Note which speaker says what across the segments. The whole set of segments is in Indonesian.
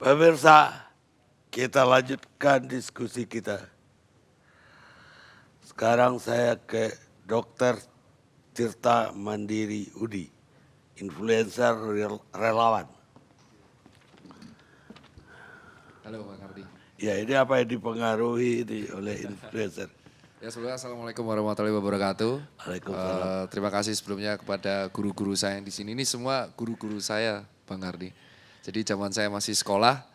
Speaker 1: Pemirsa, kita lanjutkan diskusi kita. Sekarang saya ke Dr. Tirta Mandiri Udi, influencer relawan.
Speaker 2: Halo Bang Kardi.
Speaker 1: Ya, ini apa yang dipengaruhi ini oleh influencer?
Speaker 2: Ya sebelumnya Assalamualaikum warahmatullahi wabarakatuh.
Speaker 1: Waalaikumsalam.
Speaker 2: Terima kasih sebelumnya kepada guru-guru saya yang di sini. Ini semua guru-guru saya Bang Kardi. Jadi zaman saya masih sekolah,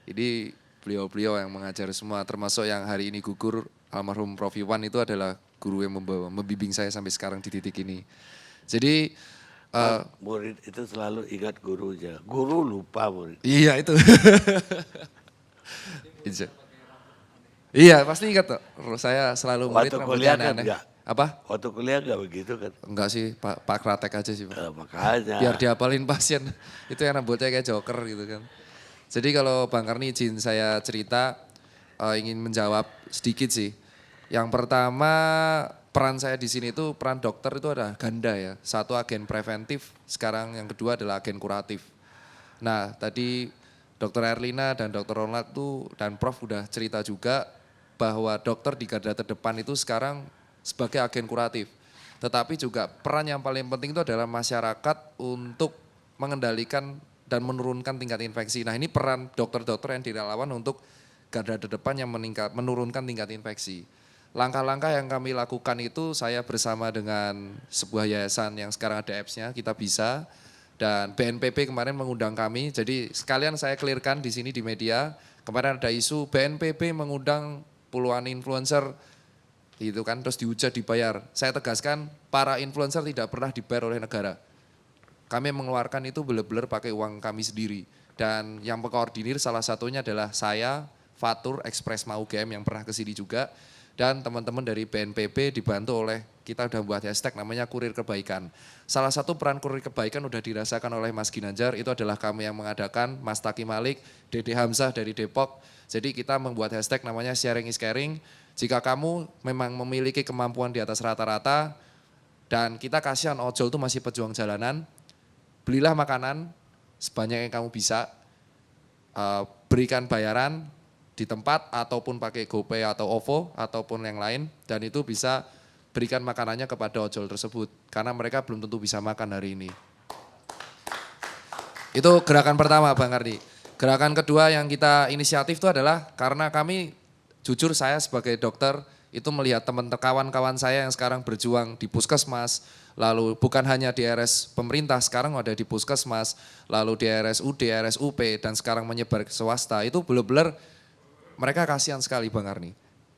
Speaker 2: ini beliau-beliau yang mengajar semua, termasuk yang hari ini gugur, almarhum Prof. Iwan itu adalah guru yang membimbing saya sampai sekarang di titik ini. Jadi
Speaker 1: Murid itu selalu ingat gurunya. Guru lupa murid.
Speaker 2: iya itu. Iya pasti ingat tuh. Saya selalu murid
Speaker 1: Waktu
Speaker 2: rambutnya
Speaker 1: kuliah kan
Speaker 2: aneh-aneh.
Speaker 1: enggak?
Speaker 2: Apa?
Speaker 1: Waktu kuliah enggak begitu kan?
Speaker 2: Enggak sih, Pak Kratek aja sih Pak.
Speaker 1: Makanya.
Speaker 2: Biar dihafalin pasien, itu yang rambutnya kayak joker gitu kan. Jadi kalau Bang Karni izin saya cerita, ingin menjawab sedikit sih. Yang pertama peran saya di sini itu peran dokter itu ada ganda ya. Satu agen preventif, sekarang yang kedua adalah agen kuratif. Nah tadi Dokter Erlina dan Dokter Ronald tuh dan Prof udah cerita juga bahwa dokter di garda terdepan itu sekarang sebagai agen kuratif. Tetapi juga peran yang paling penting itu adalah masyarakat untuk mengendalikan dan menurunkan tingkat infeksi. Nah ini peran dokter-dokter yang direlawan untuk garda terdepan yang menurunkan tingkat infeksi. Langkah-langkah yang kami lakukan itu saya bersama dengan sebuah yayasan yang sekarang ada apps-nya, Kita Bisa. Dan BNPB kemarin mengundang kami, jadi sekalian saya clearkan di sini di media, kemarin ada isu BNPB mengundang puluhan influencer, gitu kan, terus dihujat dibayar. Saya tegaskan, para influencer tidak pernah dibayar oleh negara. Kami mengeluarkan itu benar-benar pakai uang kami sendiri. Dan yang mengkoordinir salah satunya adalah saya, Fatur, Express Mau UGM yang pernah kesini juga, dan teman-teman dari BNPB dibantu oleh kita udah buat hashtag namanya Kurir Kebaikan. Salah satu peran Kurir Kebaikan udah dirasakan oleh Mas Ginanjar, itu adalah kami yang mengadakan, Mas Taki Malik, Dede Hamzah dari Depok. Jadi kita membuat hashtag namanya Sharing is Caring. Jika kamu memang memiliki kemampuan di atas rata-rata, dan kita kasihan ojol itu masih pejuang jalanan, belilah makanan sebanyak yang kamu bisa, berikan bayaran di tempat ataupun pakai GoPay atau OVO ataupun yang lain, dan itu bisa berikan makanannya kepada ojol tersebut karena mereka belum tentu bisa makan hari ini. Itu gerakan pertama Bang Kardi. Gerakan kedua yang kita inisiatif itu adalah karena kami jujur saya sebagai dokter itu melihat kawan-kawan saya yang sekarang berjuang di puskesmas, lalu bukan hanya di RS pemerintah, sekarang ada di puskesmas, lalu di RSUD, RSUP, dan sekarang menyebar ke swasta, itu benar-benar mereka kasihan sekali Bang Karni.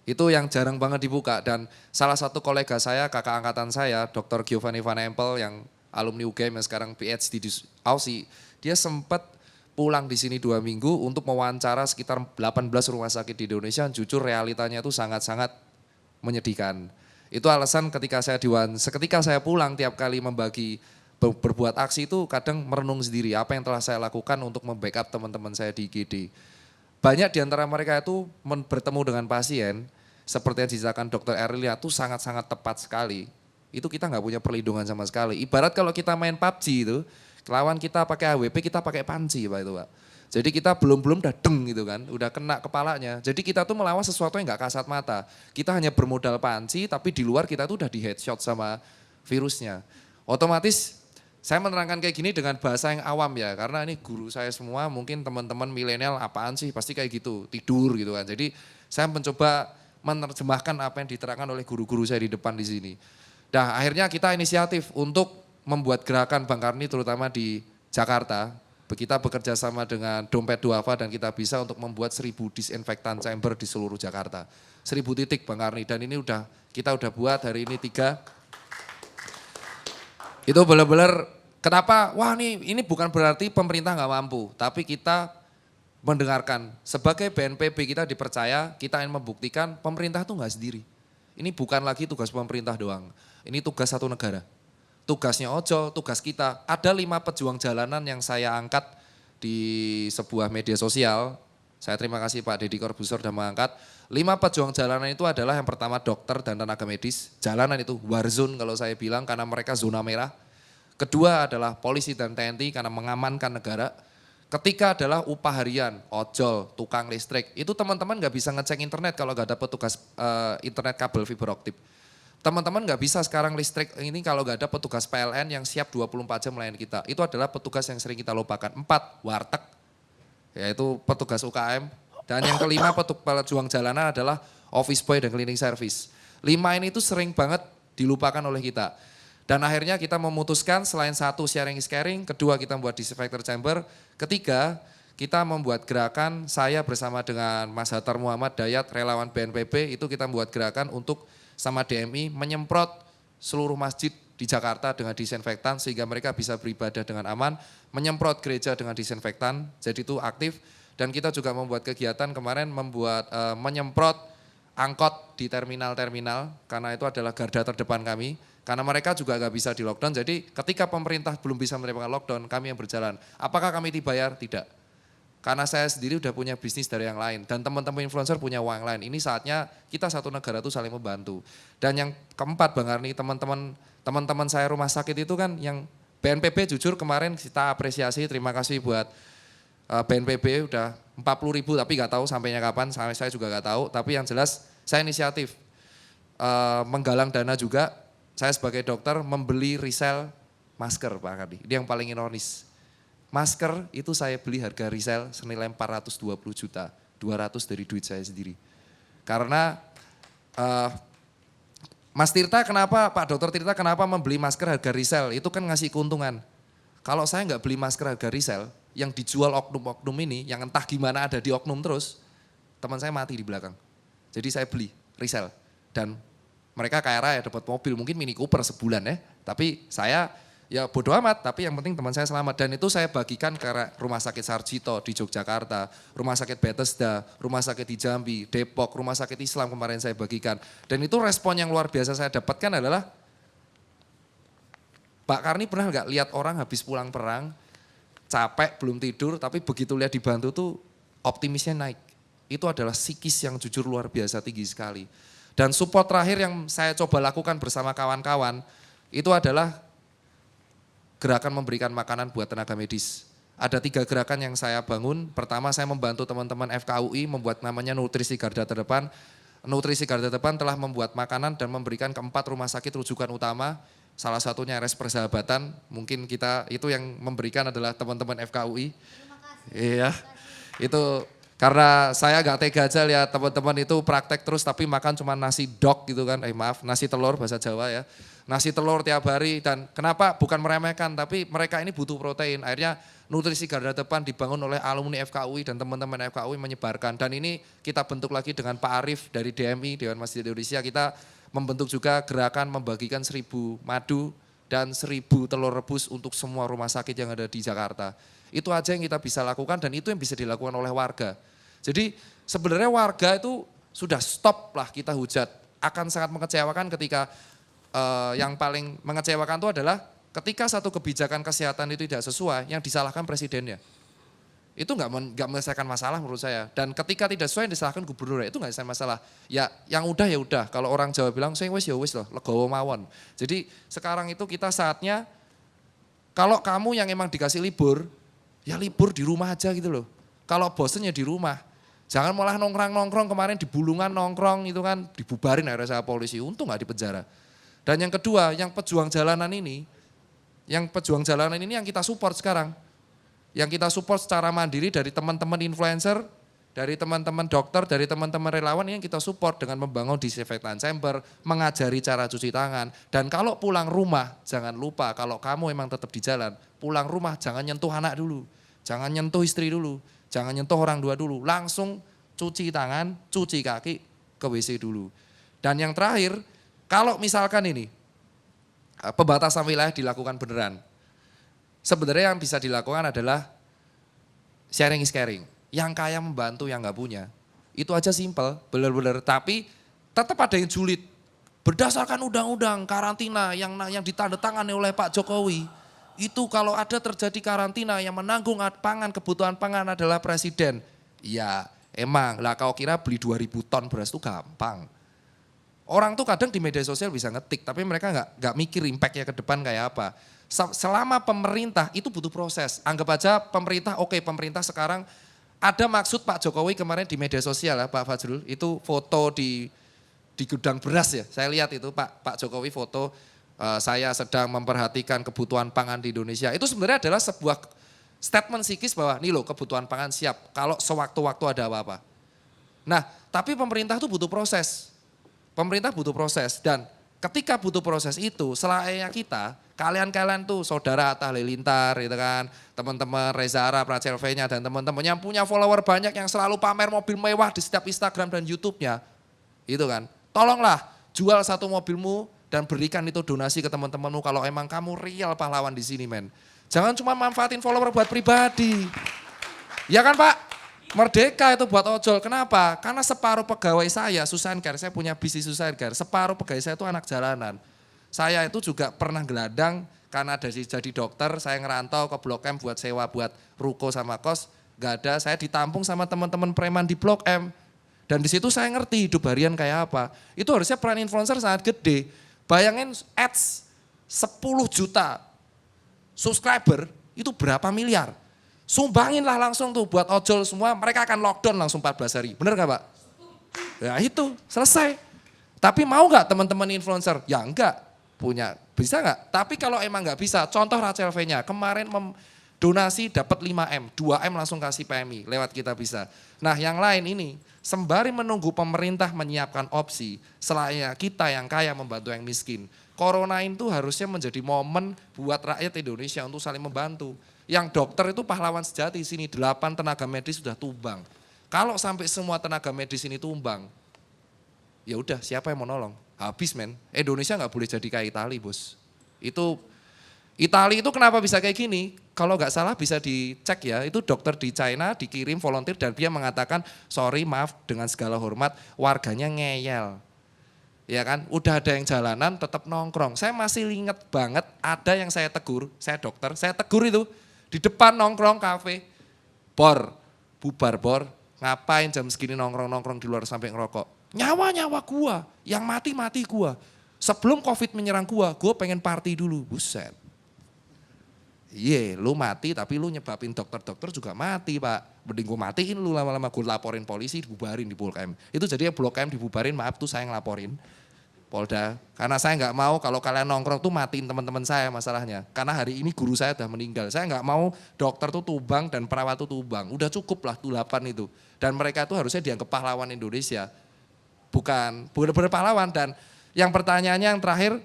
Speaker 2: Itu yang jarang banget dibuka dan salah satu kolega saya, kakak angkatan saya, Dr. Giovanni Van Empel yang alumni UGM yang sekarang PhD di Aussie, dia sempat pulang di sini 2 minggu untuk mewawancara sekitar 18 rumah sakit di Indonesia, jujur realitanya itu sangat-sangat menyedihkan. Itu alasan ketika saya pulang tiap kali membagi berbuat aksi itu kadang merenung sendiri apa yang telah saya lakukan untuk membackup teman-teman saya di IGD. Banyak di antara mereka itu bertemu dengan pasien, seperti yang diceritakan Dr. Erlia itu sangat-sangat tepat sekali. Itu kita nggak punya perlindungan sama sekali. Ibarat kalau kita main PUBG itu, lawan kita pakai AWP, kita pakai panci Pak itu Pak. Jadi kita belum udah deng gitu kan, udah kena kepalanya. Jadi kita tuh melawan sesuatu yang nggak kasat mata. Kita hanya bermodal panci, tapi di luar kita tuh udah di headshot sama virusnya. Otomatis saya menerangkan kayak gini dengan bahasa yang awam ya, karena ini guru saya semua, mungkin teman-teman milenial apaan sih, pasti kayak gitu, tidur gitu kan. Jadi saya mencoba menerjemahkan apa yang diterangkan oleh guru-guru saya di depan di sini. Nah akhirnya kita inisiatif untuk membuat gerakan Bang Karni terutama di Jakarta. Kita bekerja sama dengan Dompet Duafa dan Kita Bisa untuk membuat 1000 disinfektan chamber di seluruh Jakarta. 1000 titik Bang Karni dan ini kita udah buat hari ini 3. Itu benar-benar kenapa, wah ini bukan berarti pemerintah nggak mampu, tapi kita mendengarkan. Sebagai BNPB kita dipercaya, kita ingin membuktikan pemerintah itu nggak sendiri. Ini bukan lagi tugas pemerintah doang, ini tugas satu negara. Tugasnya ojol, tugas kita. Ada 5 pejuang jalanan yang saya angkat di sebuah media sosial. Saya terima kasih Pak Deddy Corbuzier sudah mengangkat. 5 pejuang jalanan itu adalah yang pertama dokter dan tenaga medis. Jalanan itu war zone kalau saya bilang karena mereka zona merah. Kedua adalah polisi dan TNI karena mengamankan negara. Ketika adalah upah harian, ojol, tukang listrik, itu teman-teman nggak bisa ngecek internet kalau nggak ada petugas internet kabel fiber optik. Teman-teman nggak bisa sekarang listrik ini kalau nggak ada petugas PLN yang siap 24 jam melayani kita. Itu adalah petugas yang sering kita lupakan. 4, warteg, yaitu petugas UKM. Dan yang kelima pejuang jalanan adalah office boy dan cleaning service. 5 ini tuh sering banget dilupakan oleh kita. Dan akhirnya kita memutuskan selain 1 sharing is caring, kedua kita membuat disinfector chamber, ketiga kita membuat gerakan, saya bersama dengan Mas Hatar Muhammad Dayat, relawan BNPB, itu kita membuat gerakan untuk sama DMI menyemprot seluruh masjid di Jakarta dengan disinfektan sehingga mereka bisa beribadah dengan aman, menyemprot gereja dengan disinfektan, jadi itu aktif. Dan kita juga membuat kegiatan kemarin membuat menyemprot angkot di terminal-terminal karena itu adalah garda terdepan kami. Karena mereka juga nggak bisa di lockdown, jadi ketika pemerintah belum bisa menerapkan lockdown, kami yang berjalan. Apakah kami dibayar? Tidak. Karena saya sendiri udah punya bisnis dari yang lain dan teman-teman influencer punya uang lain. Ini saatnya kita satu negara tuh saling membantu. Dan yang keempat Bang Arni, teman-teman saya rumah sakit itu kan yang BNPB jujur kemarin kita apresiasi, terima kasih buat BNPB udah 40.000 tapi nggak tahu sampainya kapan, saya juga nggak tahu. Tapi yang jelas saya inisiatif menggalang dana juga. Saya sebagai dokter membeli resell masker Pak Arni. Ini yang paling ironis. Masker itu saya beli harga resell senilai 420 juta, 200 dari duit saya sendiri. Karena Mas Tirta kenapa, Pak Dokter Tirta kenapa membeli masker harga resell? Itu kan ngasih keuntungan. Kalau saya nggak beli masker harga resell, yang dijual oknum-oknum ini, yang entah gimana ada di oknum terus, teman saya mati di belakang. Jadi saya beli resell dan mereka kaya raya dapat mobil, mungkin Mini Cooper sebulan ya. Tapi saya ya bodo amat, tapi yang penting teman saya selamat. Dan itu saya bagikan ke Rumah Sakit Sarjito di Yogyakarta, Rumah Sakit Bethesda, Rumah Sakit di Jambi, Depok, Rumah Sakit Islam kemarin saya bagikan. Dan itu respon yang luar biasa saya dapatkan adalah, Pak Karni pernah nggak lihat orang habis pulang perang, capek, belum tidur, tapi begitu lihat dibantu tuh optimisnya naik. Itu adalah psikis yang jujur luar biasa tinggi sekali. Dan support terakhir yang saya coba lakukan bersama kawan-kawan, itu adalah gerakan memberikan makanan buat tenaga medis. Ada 3 gerakan yang saya bangun. Pertama saya membantu teman-teman FKUI membuat namanya Nutrisi Garda Terdepan. Nutrisi Garda Terdepan telah membuat makanan dan memberikan ke 4 rumah sakit rujukan utama. Salah satunya RS Persahabatan, mungkin kita itu yang memberikan adalah teman-teman FKUI.
Speaker 3: Terima kasih.
Speaker 2: Iya, itu karena saya gak tega aja lihat teman-teman itu praktek terus tapi makan cuma nasi dok gitu kan, maaf nasi telur bahasa Jawa ya. Nasi telur tiap hari dan kenapa bukan meremehkan tapi mereka ini butuh protein. Akhirnya Nutrisi Garda Depan dibangun oleh alumni FKUI dan teman-teman FKUI menyebarkan. Dan ini kita bentuk lagi dengan Pak Arief dari DMI, Dewan Masjid Indonesia. Kita membentuk juga gerakan membagikan 1.000 madu dan 1.000 telur rebus untuk semua rumah sakit yang ada di Jakarta. Itu aja yang kita bisa lakukan dan itu yang bisa dilakukan oleh warga. Jadi sebenarnya warga itu sudah stop lah kita hujat. Akan sangat mengecewakan ketika yang paling mengecewakan itu adalah ketika satu kebijakan kesehatan itu tidak sesuai, yang disalahkan presidennya. Itu nggak menyelesaikan masalah menurut saya. Dan ketika tidak sesuai yang disalahkan gubernur, itu nggak selesai masalah. Ya yang udah ya udah. Kalau orang Jawa bilang, sing wis ya wis loh, legowo mawon. Jadi sekarang itu kita saatnya, kalau kamu yang emang dikasih libur, ya libur di rumah aja gitu loh. Kalau bosen ya di rumah. Jangan malah nongkrong-nongkrong, kemarin di Bulungan nongkrong itu kan dibubarin akhirnya sama polisi, untung nggak di penjara. Dan yang kedua, yang pejuang jalanan ini yang kita support sekarang. Yang kita support secara mandiri dari teman-teman influencer, dari teman-teman dokter, dari teman-teman relawan yang kita support dengan membangun disinfektan chamber, mengajari cara cuci tangan. Dan kalau pulang rumah, jangan lupa kalau kamu emang tetap di jalan, pulang rumah jangan nyentuh anak dulu, jangan nyentuh istri dulu, jangan nyentuh orang tua dulu, langsung cuci tangan, cuci kaki, ke WC dulu. Dan yang terakhir, kalau misalkan ini, pembatasan wilayah dilakukan beneran, sebenarnya yang bisa dilakukan adalah sharing is caring. Yang kaya membantu yang nggak punya. Itu aja simpel, benar-benar. Tapi tetap ada yang julid. Berdasarkan undang-undang karantina yang ditandatangani oleh Pak Jokowi. Itu kalau ada terjadi karantina yang menanggung kebutuhan pangan adalah presiden. Ya emang, lah kau kira beli 2.000 ton beras itu gampang. Orang tuh kadang di media sosial bisa ngetik, tapi mereka nggak mikir impactnya ke depan kayak apa. Selama pemerintah itu butuh proses. Anggap aja pemerintah, oke, pemerintah sekarang ada maksud Pak Jokowi kemarin di media sosial ya Pak Fajrul, itu foto di gudang beras ya. Saya lihat itu Pak Jokowi foto saya sedang memperhatikan kebutuhan pangan di Indonesia. Itu sebenarnya adalah sebuah statement psikis bahwa nih loh kebutuhan pangan siap kalau sewaktu-waktu ada apa-apa. Nah, tapi pemerintah itu butuh proses. Pemerintah butuh proses dan ketika butuh proses itu, selayaknya kita, kalian tuh saudara Atta Halilintar gitu kan, teman-teman Reza Arab, Rachel V-nya dan teman-teman yang punya follower banyak yang selalu pamer mobil mewah di setiap Instagram dan YouTube-nya. Itu kan, tolonglah jual satu mobilmu dan berikan itu donasi ke teman-temanmu kalau emang kamu real pahlawan di sini men. Jangan cuma manfaatin follower buat pribadi. Ya kan Pak? Merdeka itu buat ojol, kenapa? Karena separuh pegawai saya, Susan Care, saya punya bisnis Susan Care, separuh pegawai saya itu anak jalanan. Saya itu juga pernah geladang, karena dari jadi dokter, saya ngerantau ke Blok M buat sewa, buat ruko sama kos, gak ada, saya ditampung sama teman-teman preman di Blok M. Dan di situ saya ngerti hidup harian kayak apa. Itu harusnya peran influencer sangat gede. Bayangin ads 10 juta subscriber, itu berapa miliar? Sumbanginlah langsung tuh buat ojol semua, mereka akan lockdown langsung 14 hari. Bener gak Pak? Ya itu, selesai. Tapi mau gak teman-teman influencer? Ya enggak, punya, bisa gak? Tapi kalau emang gak bisa, contoh Rachel V-nya, kemarin donasi dapat 5M, 2M langsung kasih PMI, lewat kita bisa. Nah yang lain ini, sembari menunggu pemerintah menyiapkan opsi, selayaknya kita yang kaya membantu yang miskin. Corona itu harusnya menjadi momen buat rakyat Indonesia untuk saling membantu. Yang dokter itu pahlawan sejati di sini, 8 tenaga medis sudah tumbang. Kalau sampai semua tenaga medis ini tumbang, ya udah siapa yang mau nolong? Habis men, Indonesia nggak boleh jadi kayak Itali bos. Itu, Itali itu kenapa bisa kayak gini? Kalau nggak salah bisa dicek ya, itu dokter di China dikirim volunteer dan dia mengatakan, sorry maaf dengan segala hormat, warganya ngeyel. Ya kan, udah ada yang jalanan tetap nongkrong. Saya masih ingat banget ada yang saya tegur, saya dokter, saya tegur itu. Di depan nongkrong kafe, bubar bor, ngapain jam segini nongkrong di luar sampai ngerokok. Nyawa gua, yang mati gua. Sebelum COVID menyerang gua pengen party dulu, buset. Iya, lu mati tapi lu nyebabin dokter-dokter juga mati Pak. Mending gua matiin lu lama-lama, gua laporin polisi, dibubarin di Blok M. Itu jadinya Blok M dibubarin, maaf tuh saya ngelaporin. Polda, karena saya nggak mau kalau kalian nongkrong tuh matiin teman-teman saya masalahnya. Karena hari ini guru saya udah meninggal, saya nggak mau dokter tuh tumbang dan perawat tuh tumbang. Udah cukup lah tuh 8 itu. Dan mereka tuh harusnya dianggap pahlawan Indonesia. Bukan benar-benar pahlawan. Dan yang pertanyaannya yang terakhir,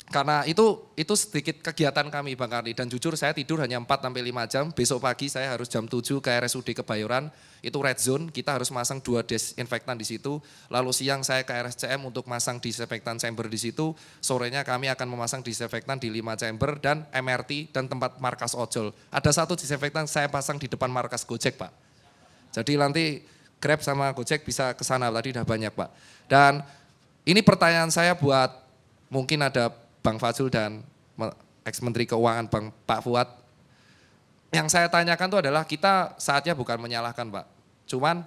Speaker 2: karena itu sedikit kegiatan kami Bang Karni. Dan jujur saya tidur hanya 4-5 jam, besok pagi saya harus jam 7 ke RSUD Kebayoran. Itu red zone, kita harus masang 2 desinfektan di situ. Lalu siang saya ke RSCM untuk masang disinfektan chamber di situ. Sorenya kami akan memasang disinfektan di 5 chamber dan MRT dan tempat markas ojol. Ada 1 disinfektan saya pasang di depan markas Gojek Pak. Jadi nanti Grab sama Gojek bisa ke sana, tadi udah banyak Pak. Dan ini pertanyaan saya buat mungkin ada Bang Fajrul dan ex-menteri keuangan Pak Fuad. Yang saya tanyakan itu adalah kita saatnya bukan menyalahkan Pak. Cuman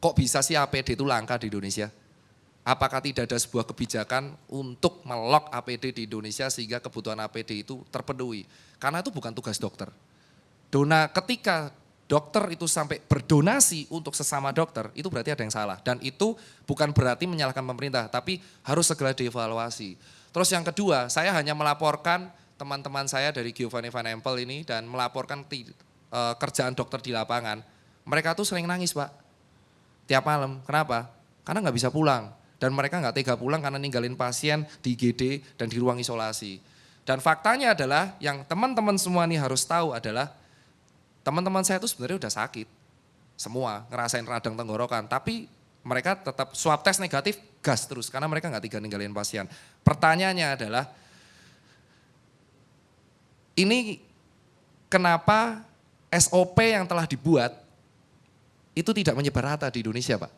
Speaker 2: kok bisa sih APD itu langka di Indonesia? Apakah tidak ada sebuah kebijakan untuk melok APD di Indonesia sehingga kebutuhan APD itu terpenuhi? Karena itu bukan tugas dokter. Ketika dokter itu sampai berdonasi untuk sesama dokter, itu berarti ada yang salah. Dan itu bukan berarti menyalahkan pemerintah, tapi harus segera dievaluasi. Terus yang kedua, saya hanya melaporkan teman-teman saya dari Giovanni Van Empel ini dan melaporkan kerjaan dokter di lapangan. Mereka tuh sering nangis Pak, tiap malam. Kenapa? Karena nggak bisa pulang. Dan mereka nggak tega pulang karena ninggalin pasien di IGD dan di ruang isolasi. Dan faktanya adalah yang teman-teman semua ini harus tahu adalah teman-teman saya itu sebenarnya udah sakit. Semua ngerasain radang tenggorokan. Tapi mereka tetap swab test negatif, gas terus. Karena mereka nggak tega ninggalin pasien. Pertanyaannya adalah, ini kenapa SOP yang telah dibuat itu tidak menyebar rata di Indonesia Pak?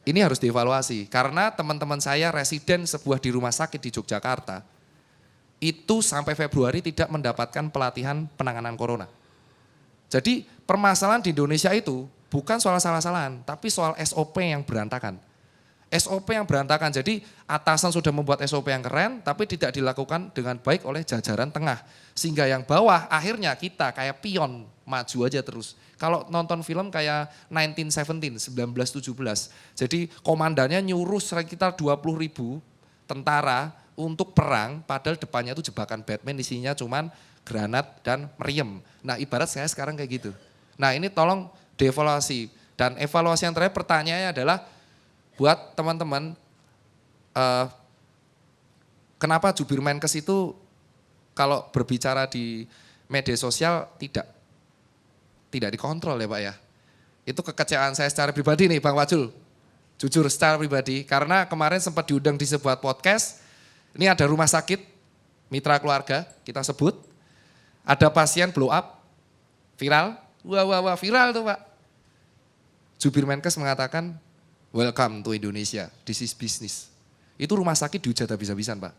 Speaker 2: Ini harus dievaluasi. Karena teman-teman saya residen sebuah di rumah sakit di Yogyakarta, itu sampai Februari tidak mendapatkan pelatihan penanganan corona. Jadi permasalahan di Indonesia itu bukan soal salah-salahan, tapi soal SOP yang berantakan. SOP yang berantakan. Jadi atasan sudah membuat SOP yang keren tapi tidak dilakukan dengan baik oleh jajaran tengah. Sehingga yang bawah akhirnya kita kayak pion maju aja terus. Kalau nonton film kayak 1917, 1917. Jadi komandannya nyuruh sekitar 20.000 tentara untuk perang padahal depannya itu jebakan Batman, isinya cuman granat dan meriam. Nah ibarat saya sekarang kayak gitu. Nah ini tolong dievaluasi. Dan evaluasi yang terakhir pertanyaannya adalah buat teman-teman, kenapa jubir Menkes itu kalau berbicara di media sosial tidak dikontrol ya Pak ya. Itu kekecewaan saya secara pribadi nih Bang Wajul. Jujur secara pribadi, karena kemarin sempat diundang di sebuah podcast, ini ada rumah sakit, mitra keluarga, kita sebut, ada pasien blow up, viral, wah viral tuh Pak. Jubir Menkes mengatakan, welcome to Indonesia, this is business. Itu rumah sakit dihujat habis-habisan Pak.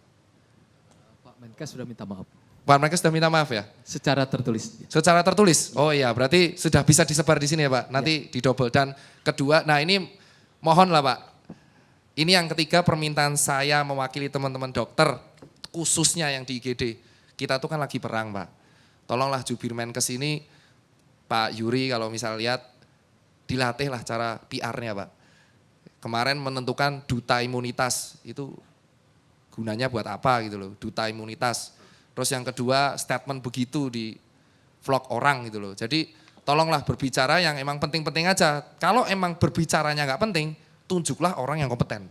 Speaker 3: Pak Menkes sudah minta maaf.
Speaker 2: Pak Menkes sudah minta maaf ya?
Speaker 3: Secara tertulis.
Speaker 2: Secara tertulis? Oh iya, berarti sudah bisa disebar di sini ya Pak, nanti didobel. Dan kedua, nah ini mohon lah Pak, ini yang ketiga permintaan saya mewakili teman-teman dokter, khususnya yang di IGD. Kita tuh kan lagi perang Pak. Tolonglah jubir Menkes ini, Pak Yuri kalau misal lihat, dilatihlah cara PR-nya Pak. Kemarin menentukan duta imunitas, itu gunanya buat apa gitu loh, duta imunitas. Terus yang kedua statement begitu di vlog orang gitu loh. Jadi tolonglah berbicara yang emang penting-penting aja. Kalau emang berbicaranya nggak penting, tunjuklah orang yang kompeten.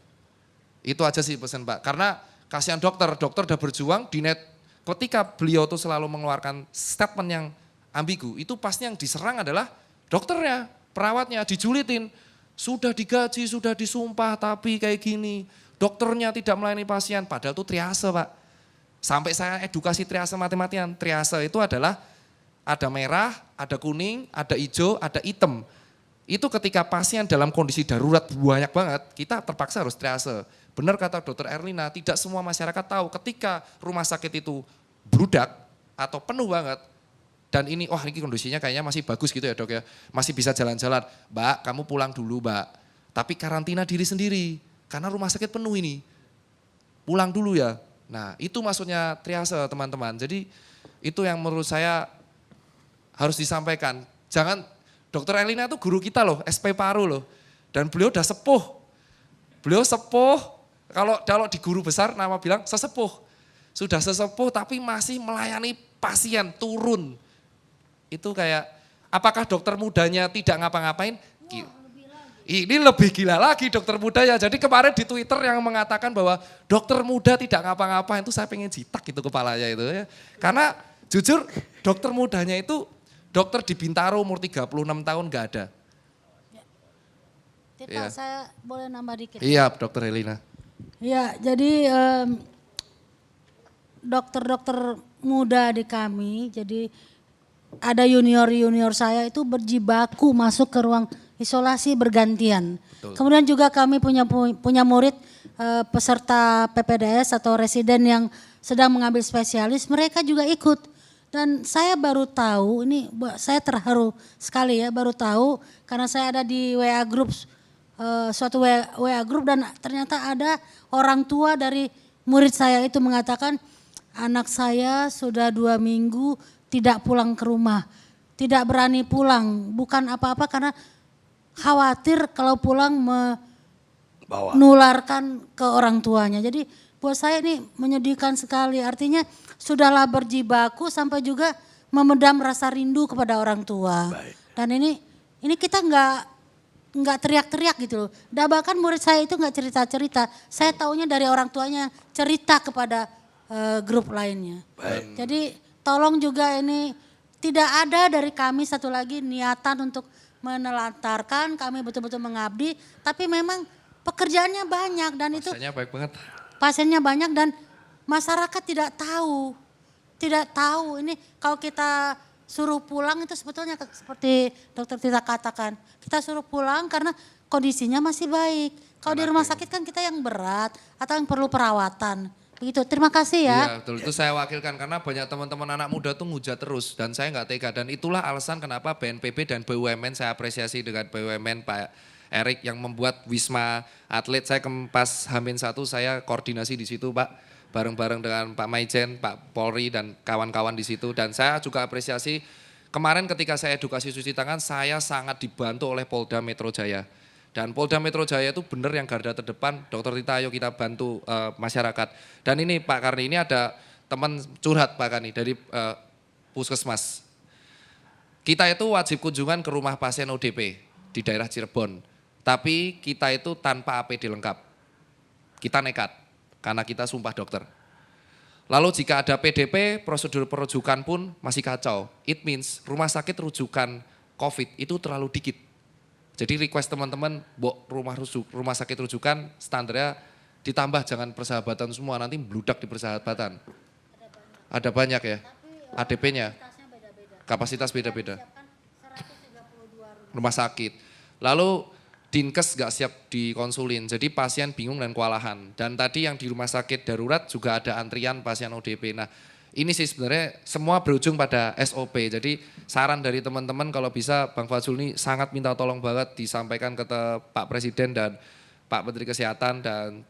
Speaker 2: Itu aja sih pesan Pak. Karena kasihan dokter udah berjuang di net. Ketika beliau tuh selalu mengeluarkan statement yang ambigu, itu pasti yang diserang adalah dokternya, perawatnya, dijulitin. Sudah digaji, sudah disumpah, tapi kayak gini. Dokternya tidak melayani pasien, padahal itu triase Pak. Sampai saya edukasi triase mati-matian. Triase itu adalah ada merah, ada kuning, ada hijau, ada hitam. Itu ketika pasien dalam kondisi darurat banyak banget, kita terpaksa harus triase. Benar kata Dokter Erlina, tidak semua masyarakat tahu ketika rumah sakit itu bludak atau penuh banget. Dan ini, wah ini kondisinya kayaknya masih bagus gitu ya dok ya. Masih bisa jalan-jalan. Mbak, kamu pulang dulu mbak. Tapi karantina diri sendiri. Karena rumah sakit penuh ini. Pulang dulu ya. Nah itu maksudnya triase teman-teman. Jadi itu yang menurut saya harus disampaikan. Jangan, Dokter Elina itu guru kita loh, SP Paru loh. Dan beliau udah sepuh. Beliau sepuh, kalau di guru besar nama bilang sesepuh. Sudah sesepuh tapi masih melayani pasien turun. Itu kayak, apakah dokter mudanya tidak ngapa-ngapain? Ini lebih gila lagi dokter muda ya. Jadi kemarin di Twitter yang mengatakan bahwa dokter muda tidak ngapa-ngapain itu saya pengen jitak gitu kepalanya itu ya. Karena jujur dokter mudanya itu dokter di Bintaro umur 36 tahun gak ada.
Speaker 4: Tita, saya boleh nambah dikit?
Speaker 2: Iya dokter Helena.
Speaker 4: Ya, jadi dokter-dokter muda di kami, jadi ada junior-junior saya itu berjibaku masuk ke ruang isolasi bergantian.
Speaker 2: Betul.
Speaker 4: Kemudian juga kami punya murid peserta PPDS atau residen yang sedang mengambil spesialis, mereka juga ikut. Dan saya baru tahu, ini saya terharu sekali ya, baru tahu karena saya ada di WA group, suatu WA group dan ternyata ada orang tua dari murid saya itu mengatakan, anak saya sudah 2 minggu tidak pulang ke rumah, tidak berani pulang, bukan apa-apa karena khawatir kalau pulang menularkan ke orang tuanya. Jadi buat saya ini menyedihkan sekali, artinya sudahlah berjibaku sampai juga memendam rasa rindu kepada orang tua.
Speaker 1: Baik.
Speaker 4: Dan ini kita nggak teriak-teriak gitu loh. Dan bahkan murid saya itu nggak cerita-cerita, saya taunya dari orang tuanya cerita kepada grup lainnya.
Speaker 1: Baik.
Speaker 4: Jadi tolong juga ini tidak ada dari kami satu lagi niatan untuk menelantarkan, kami betul-betul mengabdi, tapi memang pekerjaannya banyak dan itu
Speaker 2: Pasiennya baik banget.
Speaker 4: pasiennya banyak dan masyarakat tidak tahu. Tidak tahu ini kalau kita suruh pulang itu sebetulnya seperti dokter Tita katakan. Kita suruh pulang karena kondisinya masih baik. Kalau di rumah sakit kan kita yang berat atau yang perlu perawatan. Begitu, terima kasih ya.
Speaker 2: Iya betul, itu saya wakilkan karena banyak teman-teman anak muda tuh ngujat terus dan saya nggak tega. Dan itulah alasan kenapa BNPB dan BUMN saya apresiasi dengan BUMN Pak Erik yang membuat Wisma Atlet. Saya pas H-1 saya koordinasi di situ Pak, bareng-bareng dengan Pak Maijen, Pak Polri dan kawan-kawan di situ. Dan saya juga apresiasi kemarin ketika saya edukasi cuci tangan, saya sangat dibantu oleh Polda Metro Jaya. Dan Polda Metro Jaya itu benar yang garda terdepan, Dokter Tita ayo kita bantu masyarakat. Dan ini Pak Karni, ini ada teman curhat Pak Karni dari Puskesmas. Kita itu wajib kunjungan ke rumah pasien ODP di daerah Cirebon. Tapi kita itu tanpa APD lengkap. Kita nekat karena kita sumpah dokter. Lalu jika ada PDP, prosedur perujukan pun masih kacau. It means rumah sakit rujukan COVID itu terlalu dikit. Jadi request teman-teman, rumah sakit rujukan standarnya ditambah, jangan persahabatan semua, nanti bludak di persahabatan. Ada banyak ya, ADP-nya. Kapasitas beda-beda. Rumah sakit. Lalu Dinkes gak siap dikonsulin, jadi pasien bingung dan kewalahan. Dan tadi yang di rumah sakit darurat juga ada antrian pasien ODP. Nah ini sih sebenarnya semua berujung pada SOP. Jadi saran dari teman-teman kalau bisa Bang Fajrul ini sangat minta tolong banget disampaikan ke Pak Presiden dan Pak Menteri Kesehatan dan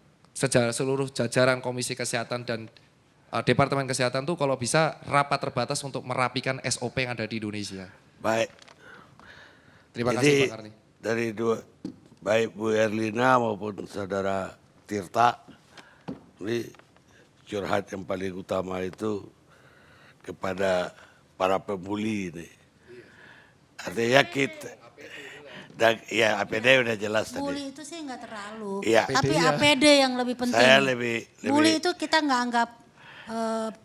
Speaker 2: seluruh jajaran Komisi Kesehatan dan Departemen Kesehatan tuh kalau bisa rapat terbatas untuk merapikan SOP yang ada di Indonesia.
Speaker 1: Baik.
Speaker 2: Terima
Speaker 1: Jadi,
Speaker 2: kasih Pak Karni.
Speaker 1: Dari baik Bu Erlina maupun Saudara Tirta, ini curhat yang paling utama itu kepada para pembuli ini. Artinya kita, dan ya APD udah jelas tadi.
Speaker 4: Bully itu sih nggak terlalu,
Speaker 1: Iya.
Speaker 4: tapi
Speaker 2: APD ya.
Speaker 4: APD yang lebih penting.
Speaker 1: Saya lebih
Speaker 4: Bully itu kita nggak anggap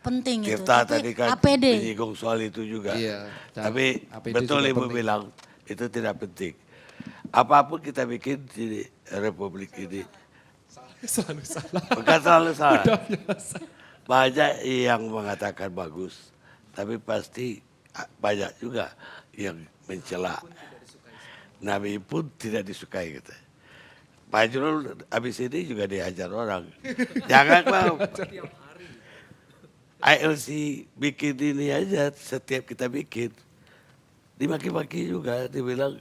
Speaker 4: penting itu,
Speaker 1: Tirta
Speaker 4: tapi
Speaker 1: tadi kan
Speaker 4: APD.
Speaker 1: menyinggung soal itu juga.
Speaker 2: Iya, dan
Speaker 1: Tapi
Speaker 2: APD
Speaker 1: betul
Speaker 2: juga
Speaker 1: Ibu
Speaker 2: penting.
Speaker 1: bilang itu tidak penting. Apapun kita bikin di Republik ini,
Speaker 2: Selalu salah.
Speaker 1: bukan selalu salah. Banyak yang mengatakan bagus, tapi pasti banyak juga yang mencela. Nabi pun tidak disukai gitu. Pak Fajrul habis ini juga dihajar orang. Jangan mau. ILC bikin ini aja, setiap kita bikin. Dimaki-maki juga, dibilang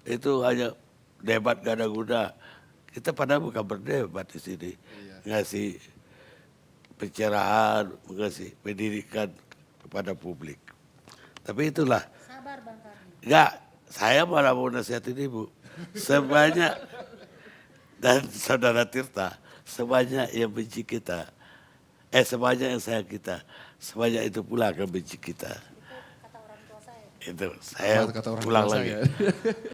Speaker 1: itu hanya debat gak ada guna. Kita padahal bukan berdebat di sini. Ngasih pencerahan, ngasih pendidikan kepada publik. Tapi itulah.
Speaker 4: Sabar Bang Karni.
Speaker 1: Enggak, saya malah mau nasihatin Ibu. Sebanyak, dan Saudara Tirta, sebanyak yang benci kita, sebanyak yang sayang kita, sebanyak itu pula akan benci kita.
Speaker 4: Kata orang tua saya.
Speaker 1: Itu, saya
Speaker 2: Kata orang
Speaker 1: pulang
Speaker 2: tua
Speaker 1: lagi.
Speaker 2: saya.